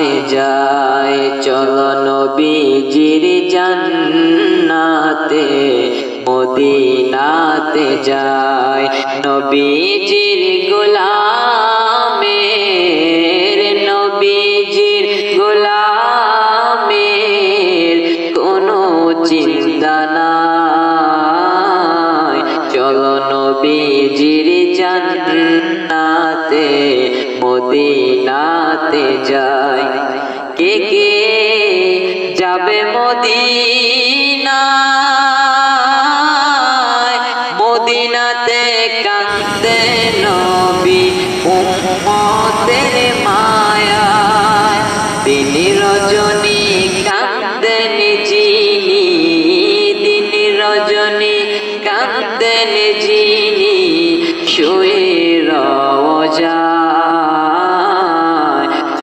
জান্নাতে যায়, চলো নবীজির জান্নাতে মদিনাতে যায়। নবীজির গোলামের, নবীজির গোলামের কোনো চিন্তা নাই, চলো নবীজির জান্নাতে মদিনাতে যায়। কে কে যাবে মদিনাতে